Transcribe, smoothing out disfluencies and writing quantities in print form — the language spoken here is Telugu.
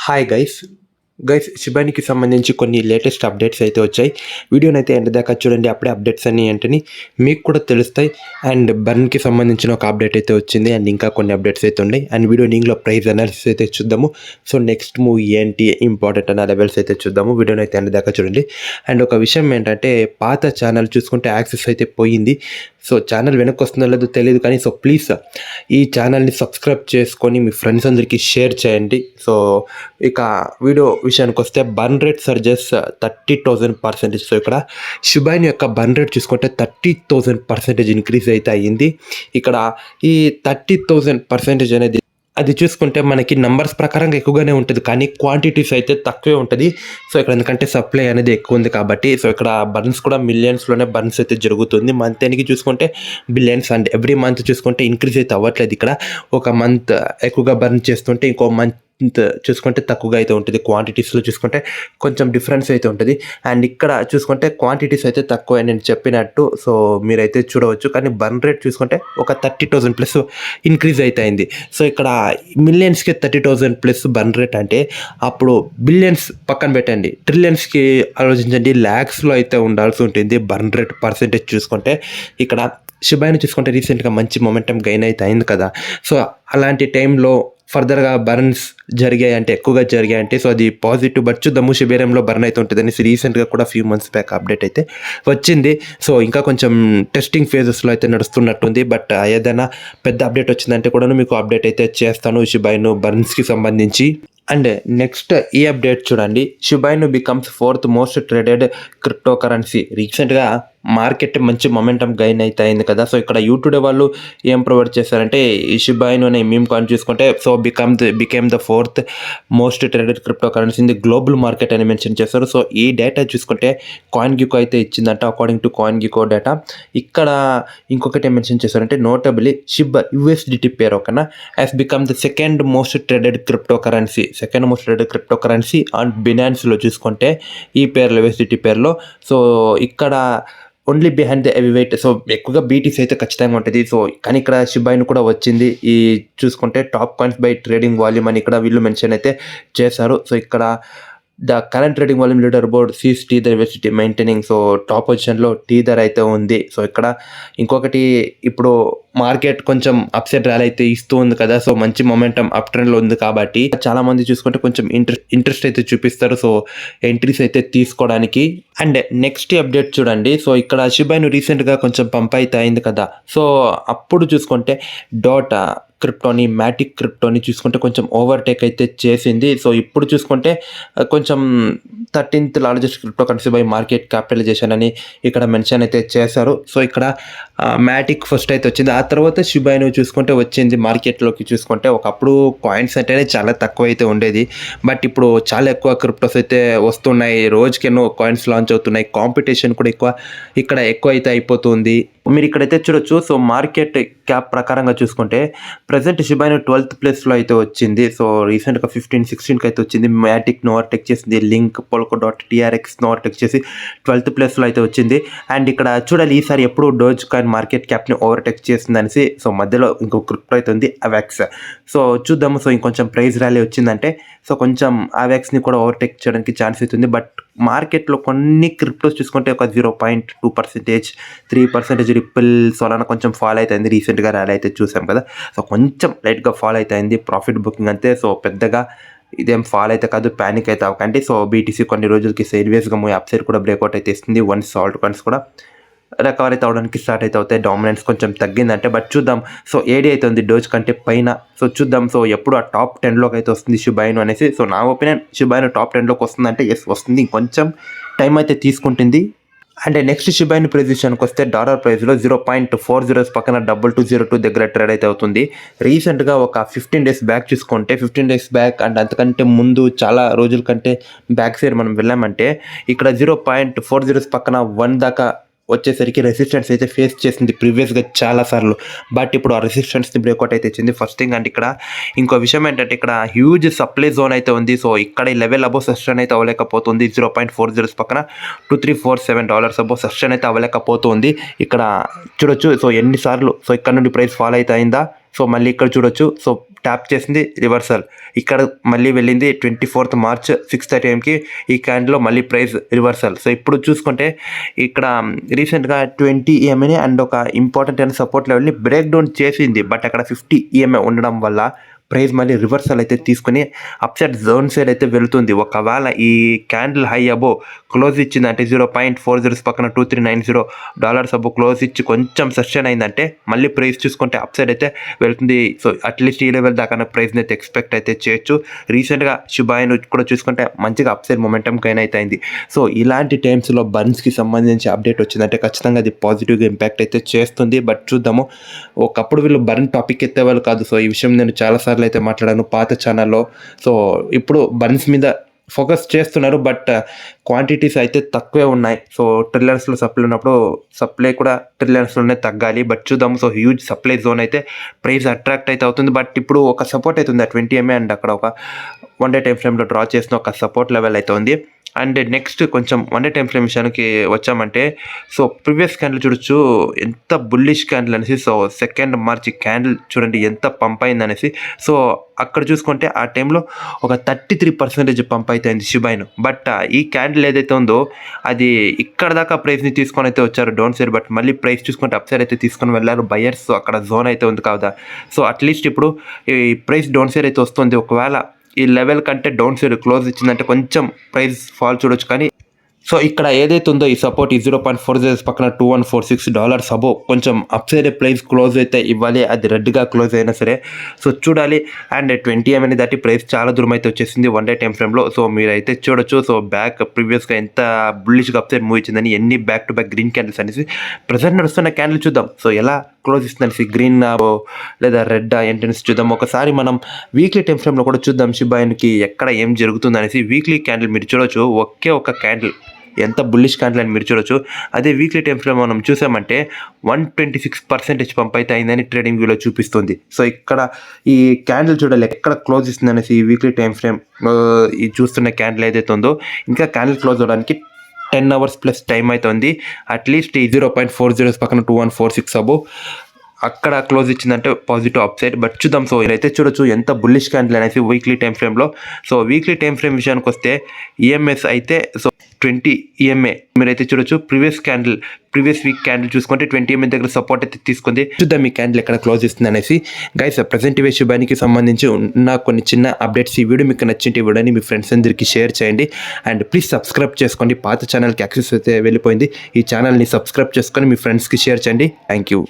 హాయ్ గైస్ శిబానికి సంబంధించి కొన్ని లేటెస్ట్ అప్డేట్స్ అయితే వచ్చాయి. వీడియోని అయితే ఎండ్ దాకా చూడండి. అప్పుడే అప్డేట్స్ అన్ని ఏంటని మీకు కూడా తెలుస్తాయి. అండ్ బర్న్కి సంబంధించిన ఒక అప్డేట్ అయితే వచ్చింది. అండ్ ఇంకా కొన్ని అప్డేట్స్ అయితే ఉన్నాయి. అండ్ వీడియో లింక్లో ప్రైస్ అనాలిసిస్ అయితే చూద్దాము. సో నెక్స్ట్ మూవీ ఏంటి ఇంపార్టెంట్ అన్న లెవెల్స్ అయితే చూద్దాము. వీడియోని అయితే ఎండ్ దాకా చూడండి. అండ్ ఒక విషయం ఏంటంటే పాత ఛానల్ చూసుకుంటే యాక్సెస్ అయితే పోయింది. సో ఛానల్ వెనక్కి వస్తుందో లేదో తెలియదు కానీ సో ప్లీజ్ ఈ ఛానల్ని సబ్స్క్రైబ్ చేసుకొని మీ ఫ్రెండ్స్ అందరికీ షేర్ చేయండి. సో ఇక వీడియో విషయానికి వస్తే బర్న్ రేట్ సర్జెస్ 30,000%. సో ఇక్కడ షిబాయిన్ యొక్క బర్న్ రేట్ చూసుకుంటే 30,000% ఇంక్రీజ్ అయితే అయ్యింది. ఇక్కడ ఈ 30,000% అనేది అది చూసుకుంటే మనకి నంబర్స్ ప్రకారంగా ఎక్కువగానే ఉంటుంది కానీ క్వాంటిటీస్ అయితే తక్కువే ఉంటుంది. సో ఇక్కడ ఎందుకంటే సప్లై అనేది ఎక్కువ ఉంది కాబట్టి సో ఇక్కడ బర్న్స్ కూడా మిలియన్స్లోనే బర్న్స్ అయితే జరుగుతుంది. మంత్ ఎండ్కి చూసుకుంటే బిలియన్స్ అండ్ ఎవ్రీ మంత్ చూసుకుంటే ఇంక్రీజ్ అయితే అవ్వట్లేదు. ఇక్కడ ఒక మంత్ ఎక్కువగా బర్న్ చేస్తుంటే ఇంకో మంత్ చూసుకుంటే తక్కువగా అయితే ఉంటుంది. క్వాంటిటీస్లో చూసుకుంటే కొంచెం డిఫరెన్స్ అయితే ఉంటుంది. అండ్ ఇక్కడ చూసుకుంటే క్వాంటిటీస్ అయితే తక్కువ నేను చెప్పినట్టు సో మీరైతే చూడవచ్చు. కానీ బర్న్ రేట్ చూసుకుంటే ఒక 30,000+ ఇంక్రీజ్ అయితే అయింది. సో ఇక్కడ మిలియన్స్కి 30,000+ బర్న్ రేట్ అంటే అప్పుడు బిలియన్స్ పక్కన పెట్టండి, ట్రిలియన్స్కి ఆలోచించండి, ల్యాక్స్లో అయితే ఉండాల్సి ఉంటుంది బర్న్ రేట్ పర్సెంటేజ్ చూసుకుంటే. ఇక్కడ షిబాయిని చూసుకుంటే రీసెంట్గా మంచి మొమెంటం గెయిన్ అయితే అయింది కదా. సో అలాంటి టైంలో ఫర్దర్గా బర్న్స్ జరిగాయి అంటే ఎక్కువగా జరిగాయి అంటే సో అది పాజిటివ్. బట్ చూద్దాము శిబిరంలో బర్న్ అయితే ఉంటుంది అనేసి రీసెంట్గా కూడా ఫ్యూ మంత్స్ బ్యాక్ అప్డేట్ అయితే వచ్చింది. సో ఇంకా కొంచెం టెస్టింగ్ ఫేజెస్లో అయితే నడుస్తున్నట్టుంది. బట్ ఏదైనా పెద్ద అప్డేట్ వచ్చిందంటే కూడా మీకు అప్డేట్ అయితే చేస్తాను షిబాయిను బర్న్స్కి సంబంధించి. అండ్ నెక్స్ట్ ఈ అప్డేట్ చూడండి, Shiba Inu becomes 4th most traded crypto currency. రీసెంట్గా మార్కెట్ మంచి మొమెంటం గైన్ అయితే అయింది కదా. సో ఇక్కడ యూట్యూబ్ వాళ్ళు ఏం ప్రొవైడ్ చేశారంటే ఈ షిబాయిను అనే మీమ్ కాయిన్ చూసుకుంటే so became the 4th most traded cryptocurrency in the global market అని మెన్షన్ చేశారు. సో ఈ డేటా చూసుకుంటే కాయిన్ గికో అయితే ఇచ్చిందంట according to CoinGecko data. ఇక్కడ ఇంకొకటి ఏం మెన్షన్ చేశారంటే నోటబుల్లీ షిబా USDT పేరు ఒకనా has become the second most traded cryptocurrency and బినాన్స్లో చూసుకుంటే ఈ పేర్లో USDT పేర్లో. సో ఇక్కడ only behind the heavyweight. So ఎక్కువగా బీటీసీ అయితే ఖచ్చితంగా ఉంటుంది. సో కానీ ఇక్కడ షిబాయిన్ కూడా వచ్చింది. ఈ చూసుకుంటే top coins by trading volume అని ఇక్కడ వీళ్ళు మెన్షన్ అయితే చేశారు. సో ఇక్కడ the current trading volume leaderboard sees tether university maintaining. So top పొజిషన్లో టీథర్ అయితే ఉంది. సో ఇక్కడ ఇంకొకటి ఇప్పుడు మార్కెట్ కొంచెం అప్సెట్ ర్యాలీ అయితే ఇస్తూ ఉంది కదా. సో మంచి మొమెంటం అప్ ట్రెండ్లో ఉంది కాబట్టి చాలా మంది చూసుకుంటే కొంచెం ఇంట్రెస్ట్ అయితే చూపిస్తారు సో ఎంట్రీస్ అయితే తీసుకోవడానికి. అండ్ నెక్స్ట్ అప్డేట్ చూడండి, సో ఇక్కడ షిబాయిను రీసెంట్గా కొంచెం పంప్ అయితే అయింది కదా. సో అప్పుడు చూసుకుంటే డాట్ క్రిప్టోని మ్యాటిక్ క్రిప్టోని చూసుకుంటే కొంచెం ఓవర్టేక్ అయితే చేసింది. సో ఇప్పుడు చూసుకుంటే కొంచెం 13th largest cryptocurrency by market capitalization అని ఇక్కడ మెన్షన్ అయితే చేశారు. సో ఇక్కడ మ్యాటిక్ ఫస్ట్ అయితే వచ్చింది, ఆ తర్వాత షిబాయిను చూసుకుంటే వచ్చింది మార్కెట్లోకి. చూసుకుంటే ఒకప్పుడు కాయిన్స్ అంటేనే చాలా తక్కువ అయితే ఉండేది. బట్ ఇప్పుడు చాలా ఎక్కువ క్రిప్టోస్ అయితే వస్తున్నాయి, రోజుకి ఎన్నో కాయిన్స్ లాంచ్ అవుతున్నాయి, కాంపిటీషన్ కూడా ఇక్కడ ఎక్కువ అయితే అయిపోతుంది. మీరు ఇక్కడైతే చూడొచ్చు. సో మార్కెట్ క్యాప్ ప్రకారంగా చూసుకుంటే ప్రజెంట్ షిబాయిను 12th ప్లేస్లో అయితే వచ్చింది. సో రీసెంట్గా 15-16కి అయితే వచ్చింది. మ్యాటిక్ను ఓవర్టేక్ చేసింది, లింక్ Polkadot ఓవర్టేక్ చేసి 12th ప్లేస్లో అయితే వచ్చింది. అండ్ ఇక్కడ చూడాలి ఈసారి ఎప్పుడు డోజ్ కాయిన్ మార్కెట్ క్యాప్ని ఓవర్టేక్ చేసింది అనేసి. సో మధ్యలో ఇంకో క్రిప్టో అయితే ఉంది అవాక్స్. సో చూద్దాము. సో ఇంకొంచెం ప్రైస్ ర్యాలీ వచ్చిందంటే సో కొంచెం అవాక్స్ని కూడా ఓవర్టేక్ చేయడానికి ఛాన్స్ అవుతుంది. బట్ మార్కెట్లో కొన్ని క్రిప్టోస్ చూసుకుంటే ఒక 0.2%, 3% రిపిల్ సోలానా కొంచెం ఫాల్ అవుతుంది. రీసెంట్గా ర్యాలీ అయితే చూసాం కదా. సో కొంచెం లైట్గా ఫాల్ అవుతుంది, ప్రాఫిట్ బుకింగ్ అంతే. సో పెద్దగా ఇదేం ఫాల్ అయితే కాదు, ప్యానిక్ అయితే అవ్వకండి. సో బీటీసీ కొన్ని రోజులకి సైడ్వేస్గా మూవ్ అప్ సైడ్ కూడా బ్రేక్అవుట్ అయితే ఇస్తుంది. వన్స్ ఆల్ట్ కాయిన్స్ కూడా రికవర్ అయితే అవడానికి స్టార్ట్ అయితే అవుతాయి. డామినెన్స్ కొంచెం తగ్గిందంటే బట్ చూద్దాం. సో ఏడీ అయితే ఉంది డోజ్ కంటే పైన. సో చూద్దాం. సో ఎప్పుడు ఆ టాప్ 10లోకి అయితే వస్తుంది షిబాయిను అనేసి. సో నా ఒపీనియన్ షిబాయిను టాప్ 10లోకి వస్తుందంటే ఎస్ వస్తుంది, కొంచెం టైం అయితే తీసుకుంటుంది. అండ్ నెక్స్ట్ షిబాయిను ప్రైస్ విషయానికి వస్తే డాలర్ ప్రైస్లో 0.40 పక్కన 2202 దగ్గర ట్రేడ్ అయితే అవుతుంది. రీసెంట్గా ఒక 15 days బ్యాక్ చూసుకుంటే 15 days బ్యాక్ అండ్ అంతకంటే ముందు చాలా రోజుల కంటే బ్యాక్ సైడ్ మనం వెళ్ళామంటే ఇక్కడ 0.40 పక్కన 1 దాకా వచ్చేసరికి రెసిస్టెన్స్ అయితే ఫేస్ చేసింది ప్రీవియస్గా చాలాసార్లు. బట్ ఇప్పుడు ఆ రెసిస్టెన్స్ని బ్రేక్అవుట్ అయితే ఇచ్చింది ఫస్ట్ థింగ్. అండ్ ఇక్కడ ఇంకో విషయం ఏంటంటే ఇక్కడ హ్యూజ్ సప్లై జోన్ అయితే ఉంది. సో ఇక్కడ ఈ లెవెల్ అబో సస్టైన్ అయితే అవ్వలేకపోతుంది. 0.40 పక్కన $2347 అబో సస్టైన్ అయితే అవ్వలేకపోతుంది. ఇక్కడ చూడొచ్చు. సో ఎన్నిసార్లు సో ఇక్కడ నుండి ప్రైస్ ఫాల్ అయితే అయిందా, సో మళ్ళీ ఇక్కడ చూడొచ్చు. సో ట్యాప్ చేసింది రివర్సల్, ఇక్కడ మళ్ళీ వెళ్ళింది 24th March 6:30 AM ఈ క్యాండిల్లో మళ్ళీ ప్రైస్ రివర్సల్. సో ఇప్పుడు చూసుకుంటే ఇక్కడ రీసెంట్గా 20 EMA అండ్ ఒక ఇంపార్టెంట్ అయిన సపోర్ట్ లెవెల్ని బ్రేక్ డౌన్ చేసింది. బట్ అక్కడ 50 EMA ఉండడం వల్ల ప్రైస్ మళ్ళీ రివర్సల్ అయితే తీసుకుని అప్సైడ్ జోన్ సైడ్ అయితే వెళుతుంది. ఒకవేళ ఈ క్యాండిల్ హై అబో క్లోజ్ ఇచ్చిందంటే 0.40 పక్కన $2390 అబో క్లోజ్ ఇచ్చి కొంచెం సస్టైన్ అయిందంటే మళ్ళీ ప్రైస్ చూసుకుంటే అప్సైడ్ అయితే వెళ్తుంది. సో అట్లీస్ట్ ఈ లెవెల్ దాకా ప్రైస్ని అయితే ఎక్స్పెక్ట్ అయితే చేయొచ్చు. రీసెంట్గా షిబాయిను కూడా చూసుకుంటే మంచిగా అప్సైడ్ మొమెంటం గైన్ అయితే అయింది. సో ఇలాంటి టైమ్స్లో బర్న్స్కి సంబంధించి అప్డేట్ వచ్చిందంటే ఖచ్చితంగా అది పాజిటివ్గా ఇంపాక్ట్ అయితే చేస్తుంది. బట్ చూద్దాము. ఒకప్పుడు వీళ్ళు బర్న్ టాపిక్ ఎత్తేవాళ్ళు కాదు. సో ఈ విషయం నేను చాలాసార్లు అయితే మాట్లాడాను పాత ఛానల్లో. సో ఇప్పుడు బర్న్స్ మీద ఫోకస్ చేస్తున్నారు. బట్ క్వాంటిటీస్ అయితే తక్కువే ఉన్నాయి. సో ట్రిలియన్స్లో సప్లై ఉన్నప్పుడు సప్లై కూడా ట్రిలియన్స్లోనే తగ్గాలి. బట్ చూద్దాం. సో హ్యూజ్ సప్లై జోన్ అయితే ప్రైస్ అట్రాక్ట్ అయితే అవుతుంది. బట్ ఇప్పుడు ఒక సపోర్ట్ అవుతుంది 20 EMA అండ్ అక్కడ ఒక 1 day టైం ఫ్రేమ్లో డ్రా చేసిన ఒక సపోర్ట్ లెవెల్ అయితే ఉంది. అండ్ నెక్స్ట్ కొంచెం 1 day టైం ఫ్రేమ్ విషయానికి వచ్చామంటే సో ప్రీవియస్ క్యాండిల్ చూడొచ్చు ఎంత బుల్లిష్ క్యాండిల్ అనేసి. సో 2nd March క్యాండిల్ చూడండి ఎంత పంప్ అయింది అనేసి. సో అక్కడ చూసుకుంటే ఆ టైంలో ఒక 33% పంప్ అయితే అయింది షిబాయిను. బట్ ఈ క్యాండిల్ ఏదైతే ఉందో అది ఇక్కడ దాకా ప్రైస్ని తీసుకొని అయితే వచ్చారు డౌన్ సైడ్. బట్ మళ్ళీ ప్రైస్ చూసుకుంటే అప్ సైడ్ అయితే తీసుకొని వెళ్ళారు బయర్స్. అక్కడ జోన్ అయితే ఉంది కదా. సో అట్లీస్ట్ ఇప్పుడు ఈ ప్రైస్ డౌన్ సైడ్ అయితే వస్తుంది. ఒకవేళ ఈ లెవెల్ కంటే డౌన్ సైడ్ క్లోజ్ ఇచ్చిందంటే కొంచెం ప్రైస్ ఫాల్ చూడొచ్చు. కానీ సో ఇక్కడ ఏదైతే ఉందో ఈ సపోర్ట్ ఈ 0.40 పక్కన $2146 అబో కొంచెం అప్ సైడ్ ప్రైస్ క్లోజ్ అయితే ఇవ్వాలి. అది రెడ్గా క్లోజ్ అయినా సరే సో చూడాలి. అండ్ 20 EMA దాటి ప్రైస్ చాలా దూరం అయితే వచ్చేసింది 1 day టైం ఫ్రేమ్లో. సో మీరైతే చూడొచ్చు. సో బ్యాక్ ప్రీవియస్గా ఎంత బుల్లిష్గా అప్ సైడ్ మూవ్ ఇచ్చిందని ఎన్ని back to back green candles అనేసి ప్రజెంట్ నడుస్తున్న క్యాండిల్ చూద్దాం. సో ఎలా క్లోజ్ ఇస్తుందనేసి గ్రీన్ లేదా రెడ్ ఏంటనేసి చూద్దాం. ఒకసారి మనం వీక్లీ టైం ఫ్రేమ్లో కూడా చూద్దాం షిబాయిన్కి ఎక్కడ ఏం జరుగుతుంది అనేసి. వీక్లీ క్యాండిల్ మీరు చూడొచ్చు ఒకే ఒక క్యాండిల్ ఎంత బుల్లిష్ క్యాండిల్ అని మీరు చూడొచ్చు. అదే వీక్లీ టైం ఫ్రేమ్ మనం చూసామంటే 126% పంప్ అయితే అయిందని ట్రేడింగ్ వ్యూలో చూపిస్తుంది. సో ఇక్కడ ఈ క్యాండిల్ చూడాలి ఎక్కడ క్లోజ్ ఇస్తుంది అనేసి. ఈ వీక్లీ టైం ఫ్రేమ్ ఈ చూస్తున్న క్యాండిల్ ఏదైతే ఉందో ఇంకా క్యాండిల్ క్లోజ్ అవ్వడానికి 10 hours ప్లస్ టైం అయితే ఉంది. అట్లీస్ట్ ఈ 0.40 పక్కన 2146 అబో అక్కడ క్లోజ్ ఇచ్చిందంటే పాజిటివ్ అప్ సైడ్. బట్ చూద్దాం. సో ఇదైతే చూడొచ్చు ఎంత బుల్లిష్ క్యాండిల్ అనేసి వీక్లీ టైం ఫ్రేమ్లో. సో వీక్లీ టైం ఫ్రేమ్ విషయానికి వస్తే EMS అయితే సో 20 EMA మీరైతే చూడొచ్చు. ప్రీవియస్ వీక్ క్యాండిల్ చూసుకుంటే 20 EMA దగ్గర సపోర్ట్ అయితే తీసుకుంది. చూద్దాం ఈ క్యాండిల్ ఎక్కడ క్లోజ్ ఇస్తుంది అనేసి. గైస్ ప్రజెంట్ ఇవే షిబాయిన్కి సంబంధించి ఉన్న కొన్ని చిన్న అప్డేట్స్. ఈ వీడియో మీకు నచ్చింటే వీడియోని మీ ఫ్రెండ్స్ అందరికీ షేర్ చేయండి. అండ్ ప్లీజ్ సబ్స్క్రైబ్ చేసుకోండి. పాత ఛానల్కి యాక్సెస్ అయితే వెళ్ళిపోయింది. ఈ ఛానల్ని సబ్స్క్రైబ్ చేసుకొని మీ ఫ్రెండ్స్కి షేర్ చేయండి. Thank you.